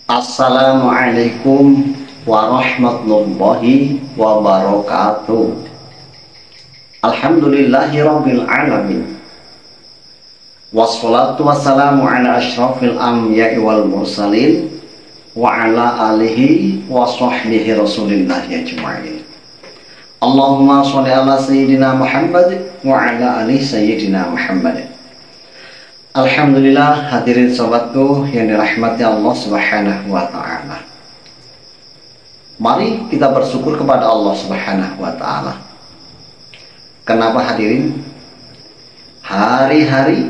Assalamualaikum warahmatullahi wabarakatuh. Alhamdulillahirabbil alamin. Wassalatu wassalamu ala asyrafil anbiya'i wal mursalin wa ala alihi wa sahbihi rasulillahi ajma'in. Allahumma sholli ala sayyidina Muhammad wa ala ali sayyidina Muhammad. Alhamdulillah, hadirin sobatku yang dirahmati Allah Subhanahu wa ta'ala. Mari kita bersyukur kepada Allah Subhanahu wa ta'ala. Kenapa hadirin? Hari-hari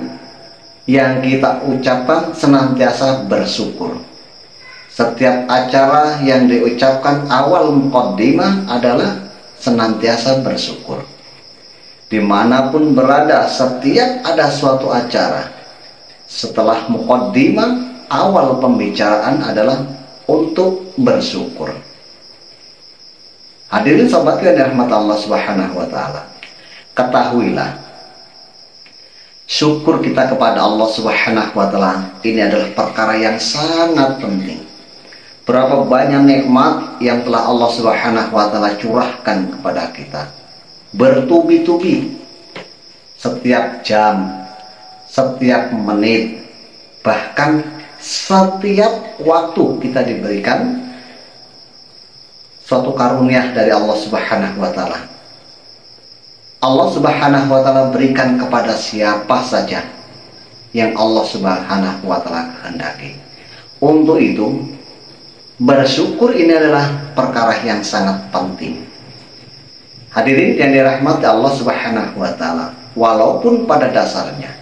yang kita ucapkan senantiasa bersyukur. Setiap acara yang diucapkan awal muqaddimah adalah senantiasa bersyukur. Dimanapun berada, setiap ada suatu acara, setelah muqaddimah, awal pembicaraan adalah untuk bersyukur. Hadirin sobatku yang dirahmati Allah Subhanahu wa ta'ala, ketahuilah, syukur kita kepada Allah Subhanahu wa ta'ala ini adalah perkara yang sangat penting. Berapa banyak nikmat yang telah Allah Subhanahu wa ta'ala curahkan kepada kita, bertubi-tubi, setiap jam, setiap menit, bahkan setiap waktu kita diberikan suatu karunia dari Allah Subhanahu wa ta'ala. Allah Subhanahu wa ta'ala berikan kepada siapa saja yang Allah Subhanahu wa ta'ala kehendaki. Untuk itu, bersyukur ini adalah perkara yang sangat penting. Hadirin yang dirahmati Allah Subhanahu wa ta'ala, walaupun pada dasarnya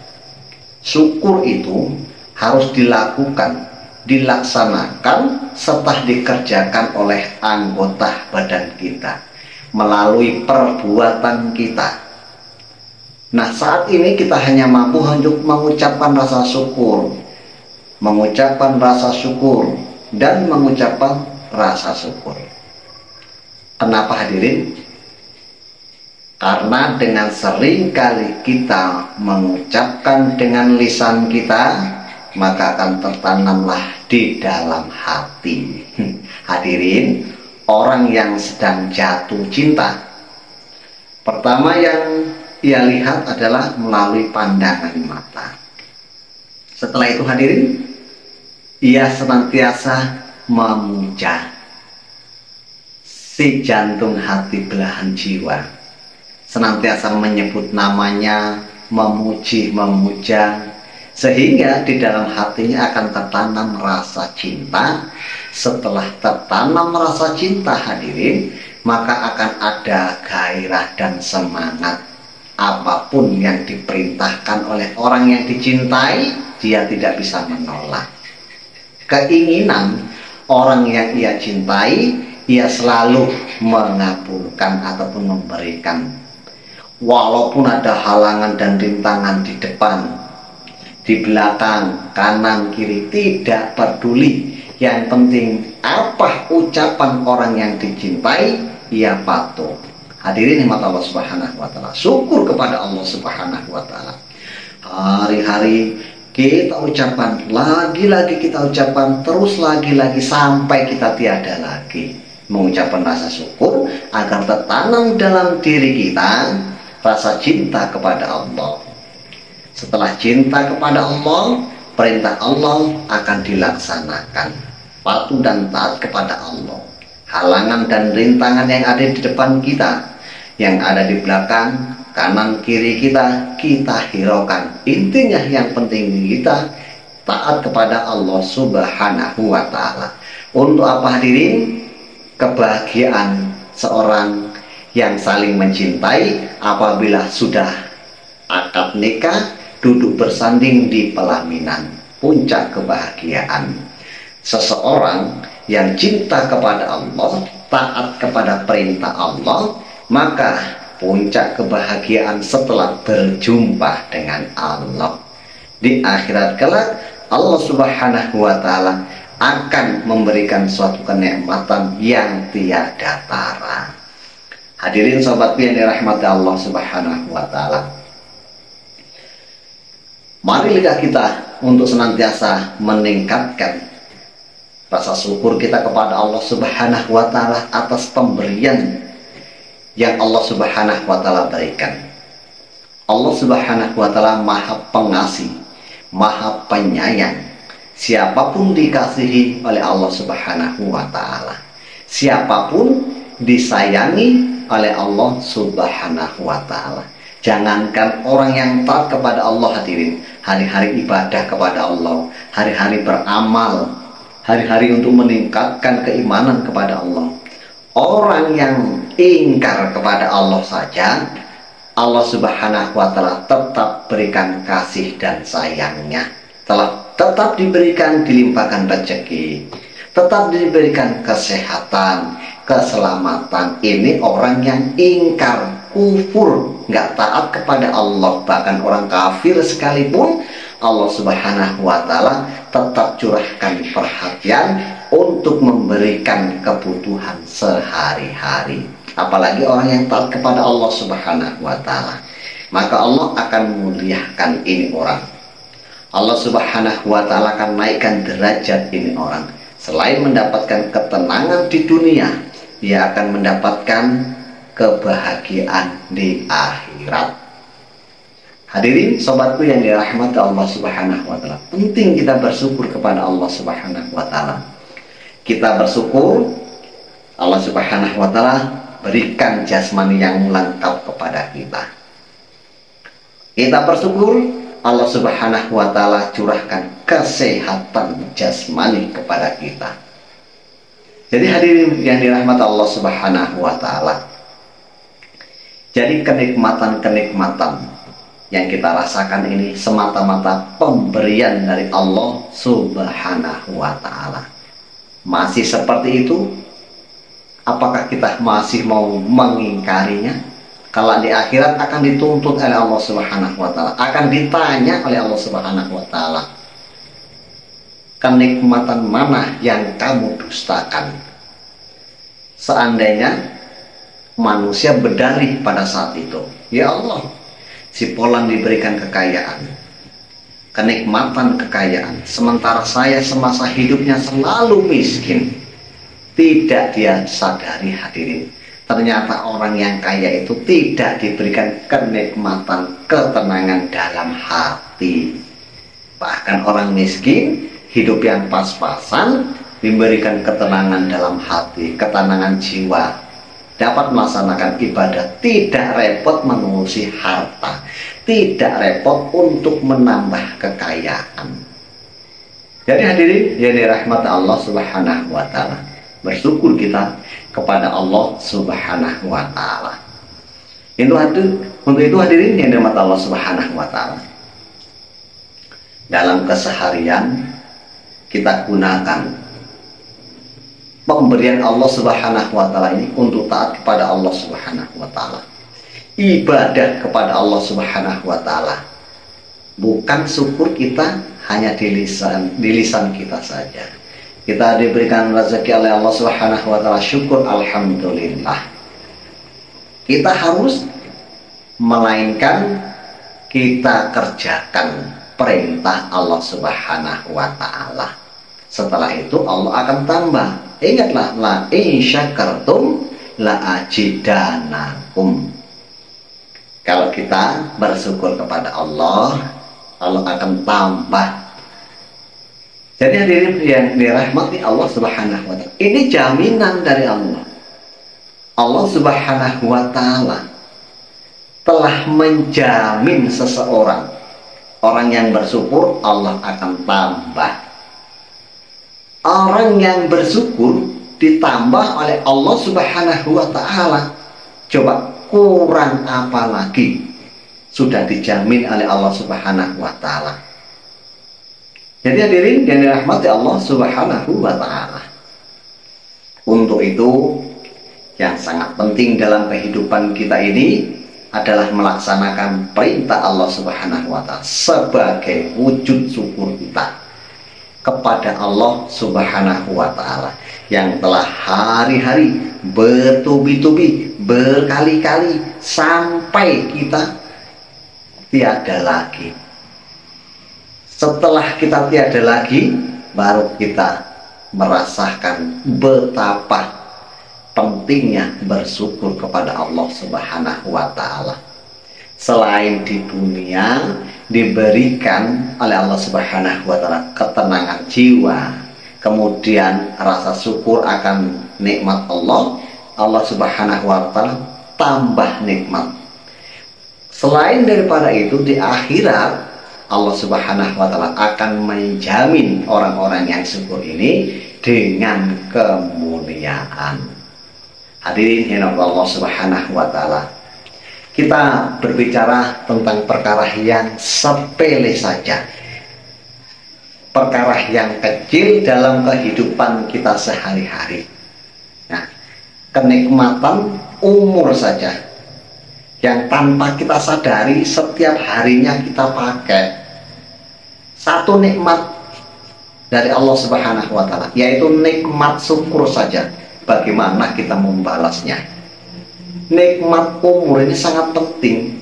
syukur itu harus dilakukan, dilaksanakan, serta dikerjakan oleh anggota badan kita melalui perbuatan kita. Nah, saat ini kita hanya mampu untuk mengucapkan rasa syukur, dan mengucapkan rasa syukur. Kenapa hadirin? Karena dengan sering kali kita mengucapkan dengan lisan kita, maka akan tertanamlah di dalam hati. Hadirin, orang yang sedang jatuh cinta, pertama yang ia lihat adalah melalui pandangan mata. Setelah itu hadirin, ia senantiasa memuja si jantung hati belahan jiwa, senantiasa menyebut namanya, memuji, memuja, sehingga di dalam hatinya akan tertanam rasa cinta. Setelah tertanam rasa cinta hadirin, maka akan ada gairah dan semangat. Apapun yang diperintahkan oleh orang yang dicintai, dia tidak bisa menolak. Keinginan orang yang ia cintai, ia selalu mengabulkan ataupun memberikan. Walaupun ada halangan dan rintangan di depan, di belakang, kanan, kiri, tidak peduli. Yang penting apa ucapan orang yang dicintai, ia patuh. Hadirin nikmat Allah Subhanahu wa ta'ala, syukur kepada Allah Subhanahu wa ta'ala. Hari-hari kita ucapkan, lagi-lagi kita ucapkan, terus lagi-lagi sampai kita tiada lagi mengucapkan rasa syukur, agar tertanam dalam diri kita rasa cinta kepada Allah. Setelah cinta kepada Allah, perintah Allah akan dilaksanakan, patuh dan taat kepada Allah. Halangan dan rintangan yang ada di depan kita, yang ada di belakang, kanan kiri kita, kita hiraukan. Intinya yang penting kita taat kepada Allah Subhanahu wa ta'ala. Untuk apa hadirin? Kebahagiaan seorang yang saling mencintai apabila sudah akad nikah, duduk bersanding di pelaminan, puncak kebahagiaan. Seseorang yang cinta kepada Allah, taat kepada perintah Allah, maka puncak kebahagiaan setelah berjumpa dengan Allah. Di akhirat kelak, Allah Subhanahu wa ta'ala akan memberikan suatu kenikmatan yang tiada tara. Hadirin sobatku yang dirahmati Allah Subhanahu wa ta'ala, marilah kita untuk senantiasa meningkatkan Rasa syukur kita kepada Allah Subhanahu wa Ta'ala atas pemberian yang Allah Subhanahu wa Ta'ala berikan. Allah Subhanahu wa Ta'ala Maha Pengasih, Maha Penyayang. Siapapun dikasihi oleh Allah Subhanahu wa Ta'ala, siapapun disayangi oleh Allah Subhanahu wa Ta'ala. Jangankan orang yang taat kepada Allah, hadirin, hari-hari ibadah kepada Allah, hari-hari beramal, hari-hari untuk meningkatkan keimanan kepada Allah. Orang yang ingkar kepada Allah saja, Allah Subhanahu wa Ta'ala tetap berikan kasih dan sayangnya. Tetap diberikan, dilimpahkan rezeki, tetap diberikan kesehatan, keselamatan. Ini orang yang ingkar, kufur, nggak taat kepada Allah. Bahkan orang kafir sekalipun, Allah Subhanahu wa Ta'ala tetap curahkan perhatian untuk memberikan kebutuhan sehari-hari. Apalagi orang yang taat kepada Allah Subhanahu wa Ta'ala, maka Allah akan memuliakan ini orang. Allah Subhanahu wa Ta'ala akan naikkan derajat ini orang. Selain mendapatkan ketenangan di dunia, dia akan mendapatkan kebahagiaan di akhirat. Hadirin sobatku yang dirahmati Allah Subhanahu wa Ta'ala, penting kita bersyukur kepada Allah Subhanahu wa Ta'ala. Kita bersyukur Allah Subhanahu wa Ta'ala berikan jasmani yang lengkap kepada kita. Kita bersyukur Allah Subhanahu wa Ta'ala curahkan kesehatan jasmani kepada kita. Jadi hadirin yang dirahmati Allah Subhanahu wa Ta'ala, jadi kenikmatan-kenikmatan yang kita rasakan ini semata-mata pemberian dari Allah Subhanahu wa Ta'ala. Masih seperti itu, apakah kita masih mau mengingkarinya? Kalau di akhirat akan dituntut oleh Allah Subhanahu wa Ta'ala, akan ditanya oleh Allah Subhanahu wa Ta'ala, kenikmatan mana yang kamu dustakan? Seandainya manusia berdalih pada saat itu, ya Allah, si Polan diberikan kekayaan, kenikmatan kekayaan, sementara saya semasa hidupnya selalu miskin. Tidak dia sadari, hadirin, ternyata orang yang kaya itu tidak diberikan kenikmatan, ketenangan dalam hati. Bahkan orang miskin, hidup yang pas-pasan, diberikan ketenangan dalam hati, ketenangan jiwa, dapat melaksanakan ibadah, tidak repot mengurusi harta, tidak repot untuk menambah kekayaan. Jadi hadirin yang dirahmati Allah Subhanahu wa Ta'ala, bersyukur kita kepada Allah Subhanahu wa Ta'ala. Untuk itu hadirin yang dirahmati Allah Subhanahu wa Ta'ala, dalam keseharian kita gunakan pemberian Allah Subhanahu wa Ta'ala ini untuk taat kepada Allah Subhanahu wa Ta'ala, ibadah kepada Allah Subhanahu wa Ta'ala. Bukan syukur kita hanya di lisan kita saja. Kita diberikan rezeki oleh Allah Subhanahu wa Ta'ala, syukur alhamdulillah. Kita harus, melainkan kita kerjakan perintah Allah Subhanahu wa Ta'ala. Setelah itu Allah akan tambah. Ingatlah, la in syakartum la ajidanakum. Kalau kita bersyukur kepada Allah, Allah akan tambah. Jadi hadirin yang dirahmati Allah Subhanahu wa Ta'ala, ini jaminan dari Allah. Allah Subhanahu wa Ta'ala telah menjamin seseorang, orang yang bersyukur Allah akan tambah. Orang yang bersyukur ditambah oleh Allah Subhanahu wa Ta'ala. Coba kurang apa lagi? Sudah dijamin oleh Allah Subhanahu wa Ta'ala. Jadi hadirin yang dirahmati Allah Subhanahu wa Ta'ala, untuk itu yang sangat penting dalam kehidupan kita ini adalah melaksanakan perintah Allah Subhanahu wa Ta'ala sebagai wujud syukur kita kepada Allah Subhanahu wa Ta'ala yang telah hari-hari bertubi-tubi, berkali-kali, sampai kita tiada lagi. Setelah kita tiada lagi, baru kita merasakan betapa pentingnya bersyukur kepada Allah Subhanahu wa Ta'ala. Selain di dunia diberikan oleh Allah Subhanahu wa Ta'ala ketenangan jiwa, kemudian rasa syukur akan nikmat Allah, Allah Subhanahu wa Ta'ala tambah nikmat. Selain daripada itu, di akhirat Allah Subhanahu wa Ta'ala akan menjamin orang-orang yang syukur ini dengan kemuliaan. Hadirin yang Allah Subhanahu wa Ta'ala, kita berbicara tentang perkara yang sepele saja, perkara yang kecil dalam kehidupan kita sehari-hari. Nah, kenikmatan umur saja yang tanpa kita sadari setiap harinya kita pakai. Satu nikmat dari Allah Subhanahu wa Ta'ala, yaitu nikmat syukur saja. Bagaimana kita membalasnya? Nikmat umur ini sangat penting.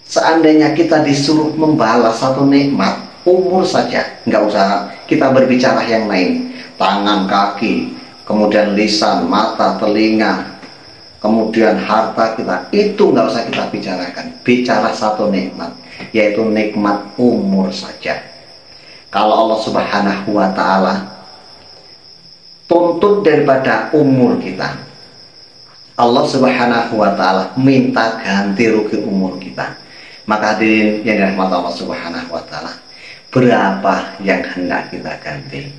Seandainya kita disuruh membalas satu nikmat umur saja, nggak usah kita berbicara yang lain, tangan, kaki, kemudian lisan, mata, telinga, kemudian harta kita, itu nggak usah kita bicarakan. Bicara satu nikmat, yaitu nikmat umur saja. Kalau Allah Subhanahu wa Ta'ala tuntut daripada umur kita, Allah Subhanahu wa Ta'ala minta ganti rugi umur kita, maka hadirin yang dirahmati Allah Subhanahu wa Ta'ala, berapa yang hendak kita ganti?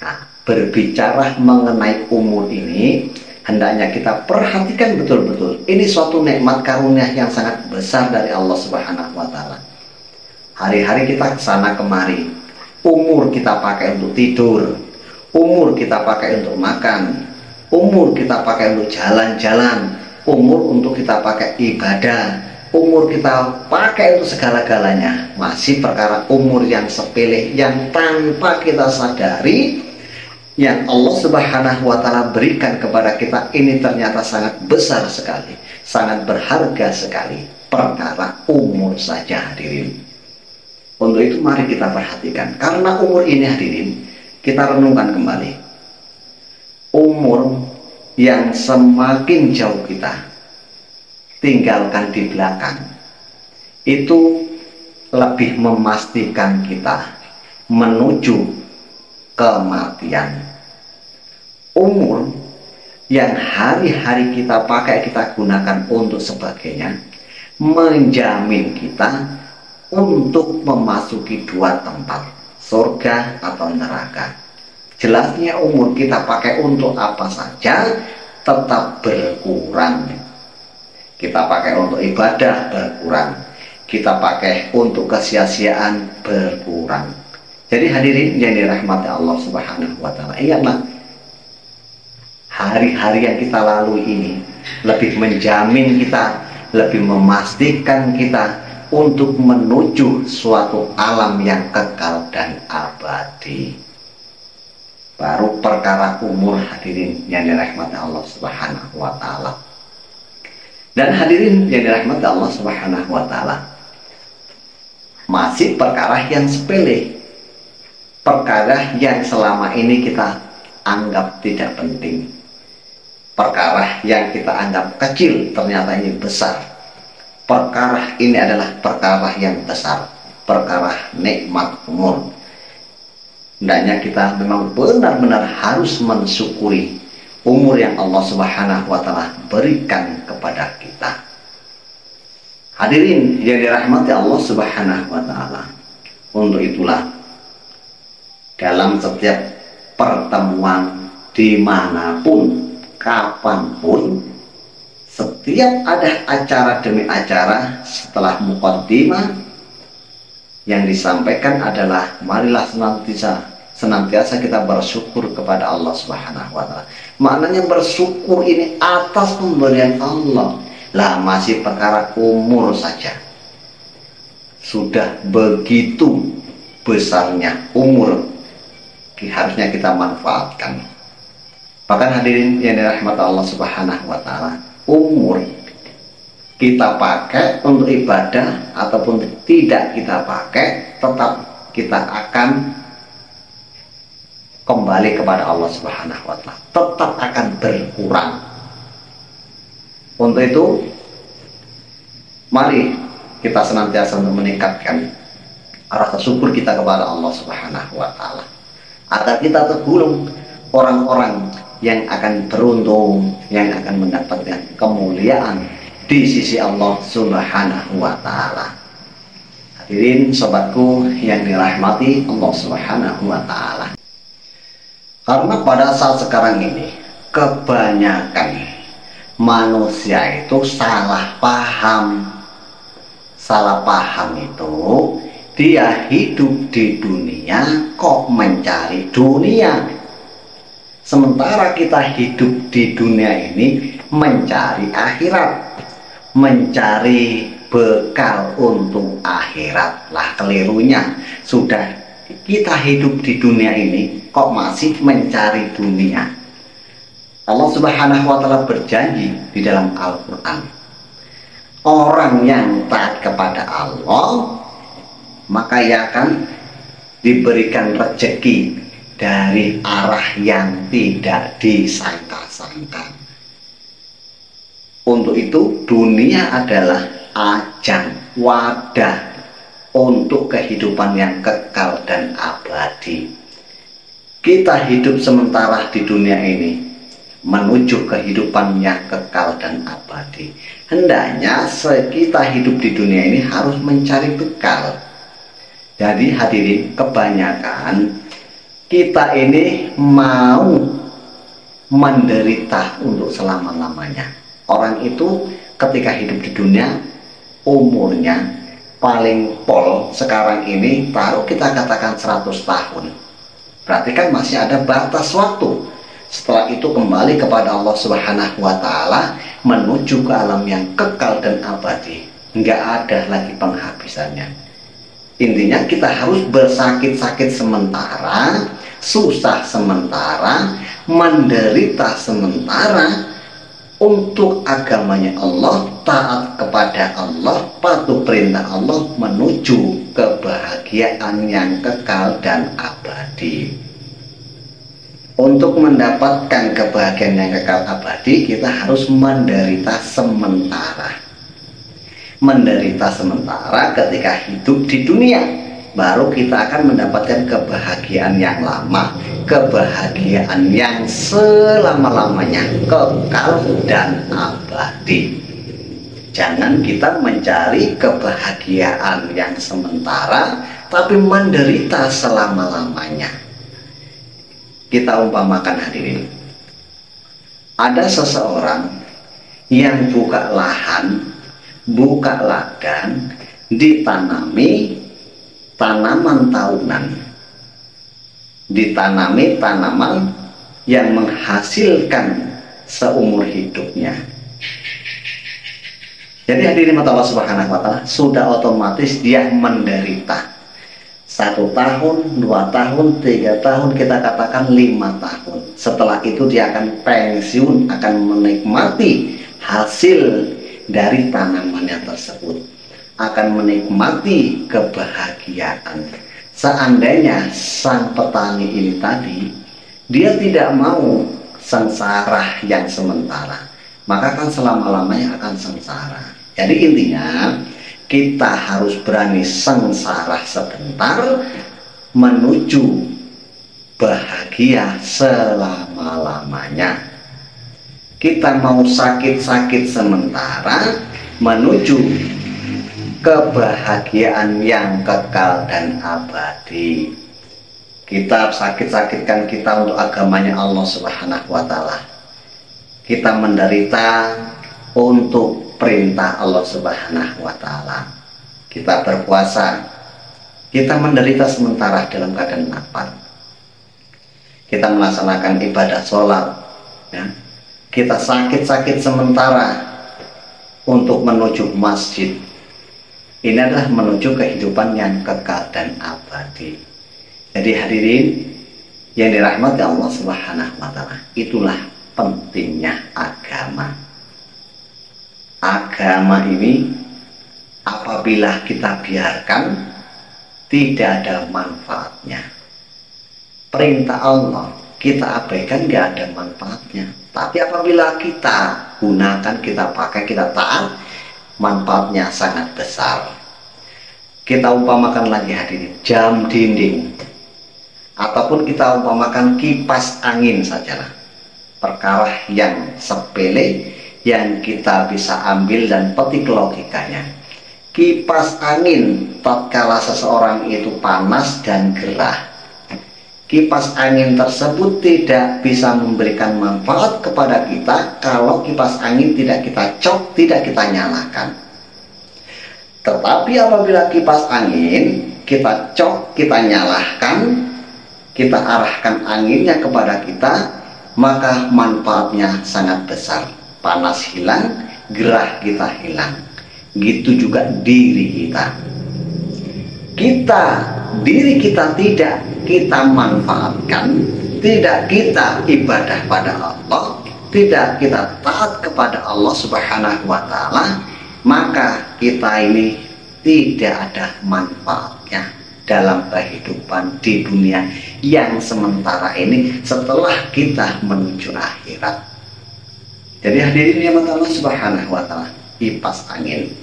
Nah, berbicara mengenai umur ini, hendaknya kita perhatikan betul-betul. Ini suatu nikmat karunia yang sangat besar dari Allah Subhanahu wa Ta'ala. Hari-hari kita kesana kemari, umur kita pakai untuk tidur, umur kita pakai untuk makan, umur kita pakai untuk jalan-jalan, umur untuk kita pakai ibadah, umur kita pakai untuk segala-galanya. Masih perkara umur yang sepele yang tanpa kita sadari, yang Allah Subhanahu wa Ta'ala berikan kepada kita ini ternyata sangat besar sekali, sangat berharga sekali. Perkara umur saja, hadirin. Untuk itu mari kita perhatikan, karena umur ini, hadirin, kita renungkan kembali. Umur yang semakin jauh kita tinggalkan di belakang, itu lebih memastikan kita menuju kematian. Umur yang hari-hari kita pakai, kita gunakan untuk sebagainya, menjamin kita untuk memasuki dua tempat, surga atau neraka. Jelasnya umur kita pakai untuk apa saja tetap berkurang. Kita pakai untuk ibadah berkurang, kita pakai untuk kesia-siaan berkurang. Jadi hadirin yang dirahmati Allah Subhanahu wa Ta'ala, ingatlah, hari-hari yang kita lalui ini lebih menjamin kita, lebih memastikan kita untuk menuju suatu alam yang kekal dan abadi. Baru perkara umur, hadirin yang dirahmati Allah Subhanahu wa Ta'ala. Dan hadirin yang dirahmati Allah Subhanahu wa Ta'ala, masih perkara yang sepele, perkara yang selama ini kita anggap tidak penting, perkara yang kita anggap kecil ternyata ini besar. Perkara ini adalah perkara yang besar, perkara nikmat umur. Hendaknya kita memang benar-benar harus mensyukuri umur yang Allah Subhanahu wa Ta'ala berikan kepada kita. Hadirin yang dirahmati Allah Subhanahu wa Ta'ala, untuk itulah dalam setiap pertemuan dimanapun, kapanpun, setiap ada acara demi acara, setelah muqaddimah yang disampaikan adalah marilah senantiasa kita bersyukur kepada Allah Subhanahu wa Ta'ala. Maknanya bersyukur ini atas pemberian Allah. Lah, masih perkara umur saja, sudah begitu besarnya umur, harusnya kita manfaatkan. Bahkan hadirin yang dirahmati Allah Subhanahu wa Ta'ala, umur kita pakai untuk ibadah ataupun tidak kita pakai, tetap kita akan kembali kepada Allah Subhanahu wa Ta'ala, tetap akan berkurang. Untuk itu, mari kita senantiasa meningkatkan rasa syukur kita kepada Allah Subhanahu wa Ta'ala, agar kita tergolong orang-orang yang akan beruntung, yang akan mendapatkan kemuliaan di sisi Allah Subhanahu wa Ta'ala. Hadirin sobatku yang dirahmati Allah Subhanahu wa Ta'ala. Karena pada saat sekarang ini kebanyakan manusia itu salah paham. Salah paham itu dia hidup di dunia kok mencari dunia. Sementara kita hidup di dunia ini mencari akhirat, mencari bekal untuk akhirat. Lah kelirunya, sudah kita hidup di dunia ini kok masih mencari dunia. Allah Subhanahu wa Ta'ala berjanji di dalam Al-Quran, orang yang taat kepada Allah maka ia akan diberikan rezeki dari arah yang tidak disangka-sangka. Untuk itu dunia adalah ajang, wadah untuk kehidupan yang kekal dan abadi. Kita hidup sementara di dunia ini menuju kehidupan yang kekal dan abadi. Hendaknya kita hidup di dunia ini harus mencari bekal. Jadi hadirin, kebanyakan kita ini mau menderita untuk selama-lamanya. Orang itu ketika hidup di dunia, umurnya paling pol sekarang ini baru kita katakan 100 tahun. Berarti kan masih ada batas waktu. Setelah itu kembali kepada Allah Subhanahu wa Ta'ala, menuju ke alam yang kekal dan abadi. Nggak ada lagi penghabisannya. Intinya kita harus bersakit-sakit sementara, susah sementara, menderita sementara untuk agamanya Allah, taat kepada Allah, patuh perintah Allah, menuju kebahagiaan yang kekal dan abadi. Untuk mendapatkan kebahagiaan yang kekal abadi, kita harus menderita sementara. Menderita sementara ketika hidup di dunia, baru kita akan mendapatkan kebahagiaan yang lama, kebahagiaan yang selama-lamanya, kekal dan abadi. Jangan kita mencari kebahagiaan yang sementara tapi menderita selama-lamanya. Kita umpamakan hadirin, ada seseorang yang buka lahan, buka ladang, ditanami tanaman tahunan, ditanami tanaman yang menghasilkan seumur hidupnya. Jadi hadirin mata Allah Subhanahu wa Ta'ala, sudah otomatis dia menderita 1 tahun, 2 tahun, 3 tahun, kita katakan 5 tahun. Setelah itu dia akan pensiun, akan menikmati hasil dari tanamannya tersebut, akan menikmati kebahagiaan. Seandainya sang petani ini tadi dia tidak mau sengsara yang sementara, maka kan selama-lamanya akan sengsara. Jadi intinya kita harus berani sengsara sebentar menuju bahagia selama-lamanya. Kita mau sakit-sakit sementara menuju kebahagiaan yang kekal dan abadi. Kita sakit-sakitkan kita untuk agamanya Allah Subhanahu wa Ta'ala. Kita menderita untuk perintah Allah Subhanahu wa Ta'ala. Kita berpuasa, kita menderita sementara dalam keadaan lapar. Kita melaksanakan ibadah sholat, ya. Kita sakit-sakit sementara untuk menuju masjid. Ini adalah menuju kehidupan yang kekal dan abadi. Jadi hadirin yang dirahmati Allah Subhanahu wa Ta'ala, itulah pentingnya agama. Agama ini apabila kita biarkan, tidak ada manfaatnya. perintah Allah kita abaikan, nggak ada manfaatnya. Tapi apabila kita gunakan, kita pakai, kita taat, manfaatnya sangat besar. Kita umpamakan lagi hadirin, jam dinding, ataupun kita umpamakan kipas angin sajalah, perkara yang sepele yang kita bisa ambil dan petik logikanya. Kipas angin tatkala seseorang itu panas dan gerah, kipas angin tersebut tidak bisa memberikan manfaat kepada kita kalau kipas angin tidak kita cok, tidak kita nyalakan. Tetapi apabila kipas angin kita cok, kita nyalakan, kita arahkan anginnya kepada kita, maka manfaatnya sangat besar. Panas hilang, gerah kita hilang. Gitu juga diri kita. Diri kita tidak kita manfaatkan, tidak kita ibadah pada Allah, tidak kita taat kepada Allah Subhanahu wa Ta'ala, maka kita ini tidak ada manfaatnya dalam kehidupan di dunia yang sementara ini setelah kita menuju akhirat. Jadi hadirin yang Allah Subhanahu wa Ta'ala, kipas angin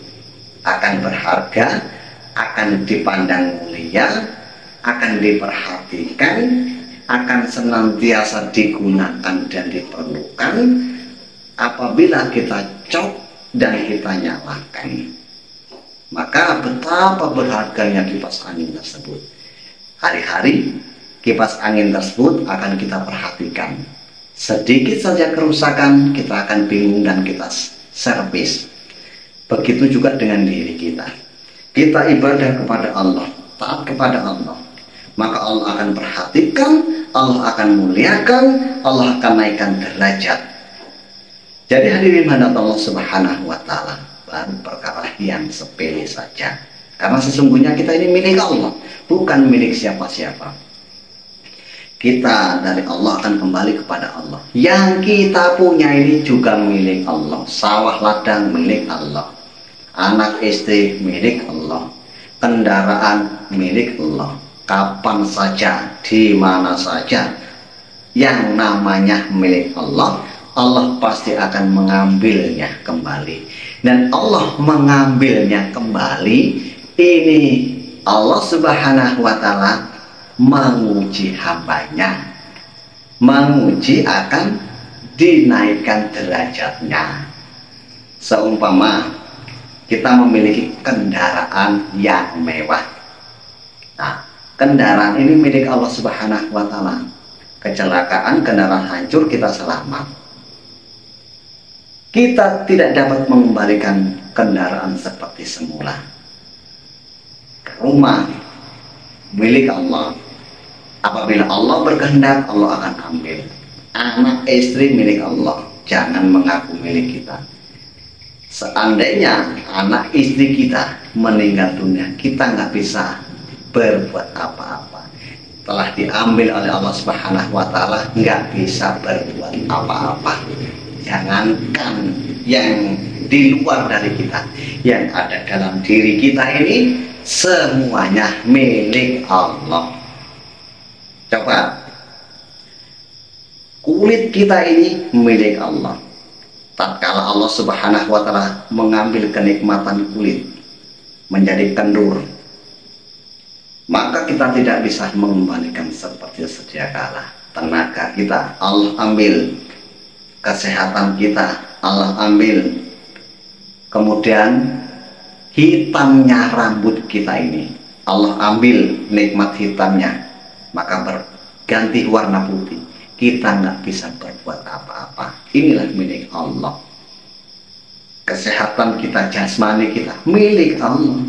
akan berharga, akan dipandang mulia, akan diperhatikan, akan senantiasa digunakan dan diperlukan apabila kita cok dan kita nyalakan. Maka betapa berharganya kipas angin tersebut. Hari-hari kipas angin tersebut akan kita perhatikan. Sedikit saja kerusakan kita akan bingung dan kita servis. Begitu juga dengan diri kita. Kita ibadah kepada Allah, taat kepada Allah, maka Allah akan perhatikan, Allah akan muliakan, Allah akan naikkan derajat. Jadi hadirin hadirat Allah Subhanahu wa Ta'ala, baru perkara yang sepele saja. Karena sesungguhnya kita ini milik Allah, bukan milik siapa-siapa. Kita dari Allah akan kembali kepada Allah. Yang kita punya ini juga milik Allah. Sawah ladang milik Allah, anak istri milik Allah, kendaraan milik Allah. Kapan saja, di mana saja yang namanya milik Allah, Allah pasti akan mengambilnya kembali. Dan Allah mengambilnya kembali ini Allah Subhanahu wa Ta'ala menguji hambanya, menguji akan dinaikkan derajatnya. Seumpama kita memiliki kendaraan yang mewah. Nah, kendaraan ini milik Allah Subhanahu wa Ta'ala. Kecelakaan, kendaraan hancur, kita selamat. Kita tidak dapat mengembalikan kendaraan seperti semula. Rumah milik Allah. Apabila Allah berkehendak, Allah akan ambil. Anak istri milik Allah, jangan mengaku milik kita. Seandainya anak istri kita meninggal dunia, kita nggak bisa berbuat apa-apa. Telah diambil oleh Allah Subhanahu wa Ta'ala, nggak bisa berbuat apa-apa. Jangankan yang di luar dari kita, yang ada dalam diri kita ini semuanya milik Allah. Coba, kulit kita ini milik Allah. Tatkala Allah Subhanahu wa Ta'ala mengambil kenikmatan kulit menjadi kendur, maka kita tidak bisa mengembalikan seperti sedia kala. Tenaga kita Allah ambil, kesehatan kita Allah ambil, kemudian hitamnya rambut kita ini Allah ambil nikmat hitamnya, maka berganti warna putih. Kita nggak bisa berbuat apa-apa. Inilah milik Allah. Kesehatan kita, jasmani kita milik Allah.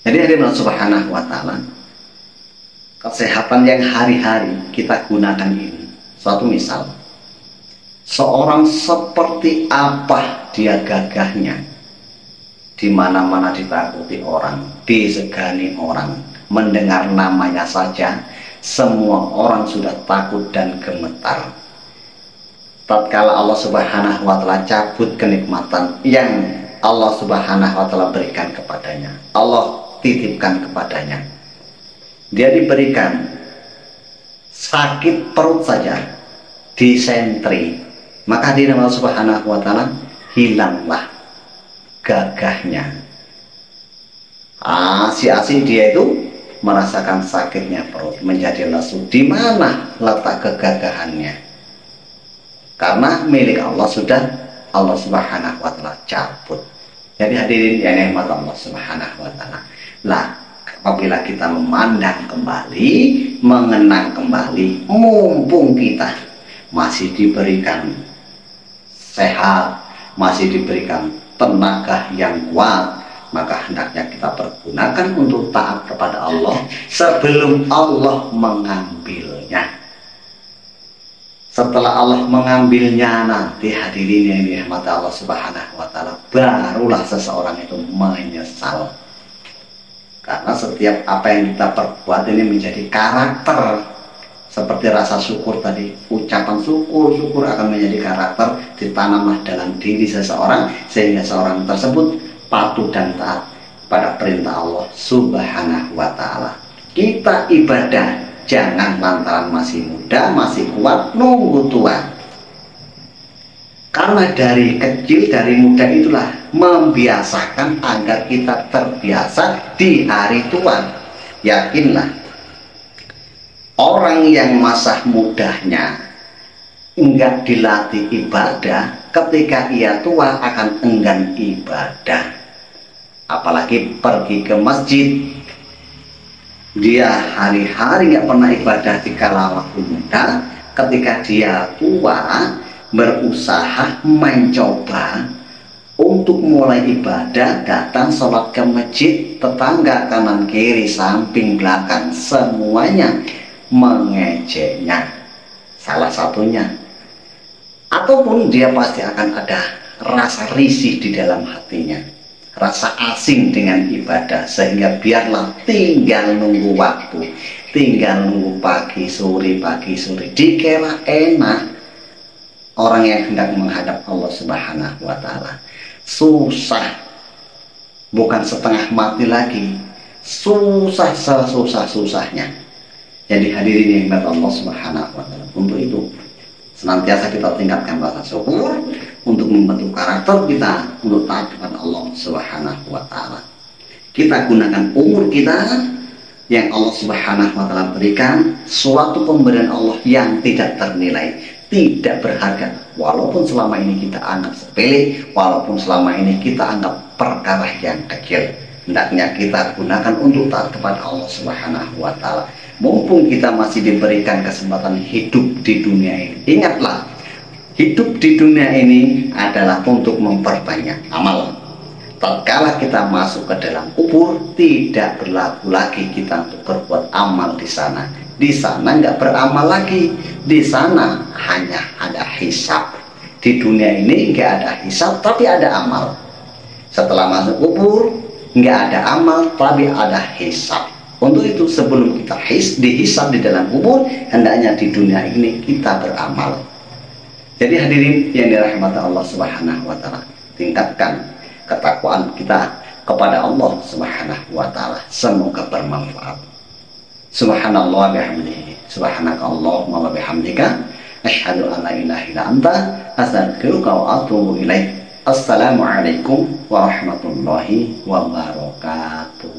Jadi hadirin Subhanahu wa Ta'ala, kesehatan yang hari-hari kita gunakan ini, suatu misal, seorang seperti apa dia gagahnya, di mana-mana ditakuti orang, disegani orang, mendengar namanya saja semua orang sudah takut dan gemetar. Tatkala Allah Subhanahu wa Ta'ala cabut kenikmatan yang Allah Subhanahu wa Ta'ala berikan kepadanya, Allah titipkan kepadanya, dia diberikan sakit perut saja, disentri, maka di nama Allah Subhanahu wa Ta'ala hilanglah gagahnya. Si dia itu merasakan sakitnya perut, menjadi lesu. Di mana letak kegagahannya? Karena milik Allah sudah Allah Subhanahu wa Ta'ala cabut. Jadi hadirin yang nikmat Allah Subhanahu wa Ta'ala. Lah, apabila kita memandang kembali, mengenang kembali, mumpung kita masih diberikan sehat, masih diberikan tenaga yang kuat, maka hendaknya kita pergunakan untuk taat kepada Allah sebelum Allah mengambilnya. Setelah Allah mengambilnya nanti, hadirin yang dirahmati Allah Subhanahu wa Ta'ala, barulah seseorang itu menyesal. Karena setiap apa yang kita perbuat ini menjadi karakter. Seperti rasa syukur tadi, ucapan syukur akan menjadi karakter, ditanamlah dalam diri seseorang, sehingga seorang tersebut patuh dan taat pada perintah Allah Subhanahu wa Ta'ala. Kita ibadah jangan lantaran masih muda, masih kuat, nunggu tua. Karena dari kecil, dari muda itulah membiasakan agar kita terbiasa di hari tua. Yakinlah, orang yang masa mudanya enggak dilatih ibadah, ketika ia tua akan enggan ibadah. Apalagi pergi ke masjid, dia hari-hari nggak pernah ibadah di kala waktu muda. Ketika dia tua, berusaha mencoba untuk mulai ibadah, datang sholat ke masjid, tetangga kanan kiri samping belakang semuanya mengejeknya, salah satunya. Ataupun dia pasti akan ada rasa risih di dalam hatinya, rasa asing dengan ibadah, sehingga biarlah tinggal nunggu waktu, tinggal nunggu pagi sore dikira enak. Orang yang hendak menghadap Allah Subhanahu wa Ta'ala susah, bukan setengah mati lagi, susah sesusah-susahnya. Jadi hadirin yang Allah Subhanahu wa Ta'ala, untuk itu senantiasa kita tingkatkan rasa syukur untuk membentuk karakter kita untuk taat kepada Allah Subhanahu wa Ta'ala. Kita gunakan umur kita yang Allah Subhanahu wa Ta'ala berikan, suatu pemberian Allah yang tidak ternilai, tidak berharga, walaupun selama ini kita anggap sepele, walaupun selama ini kita anggap perkara yang kecil. Hendaknya kita gunakan untuk taat kepada Allah Subhanahu wa Ta'ala. Mumpung kita masih diberikan kesempatan hidup di dunia ini, ingatlah, hidup di dunia ini adalah untuk memperbanyak amal. Tatkala kita masuk ke dalam kubur, tidak berlaku lagi kita untuk berbuat amal di sana. Di sana nggak beramal lagi, di sana hanya ada hisab. Di dunia ini nggak ada hisab, tapi ada amal. Setelah masuk kubur, nggak ada amal, tapi ada hisab. Untuk itu sebelum kita dihisab di dalam kubur, hendaknya di dunia ini kita beramal. Jadi hadirin yang dirahmati Allah Subhanahu wa Ta'ala, tingkatkan ketakwaan kita kepada Allah Subhanahu wa Ta'ala. Semoga bermanfaat. Subhanallah bihamdihi, subhanakallahumma wa bihamdika, asyhadu an la ilaha illa anta, astaghfiruka wa atubu ilaik. Assalamualaikum warahmatullahi wabarakatuh.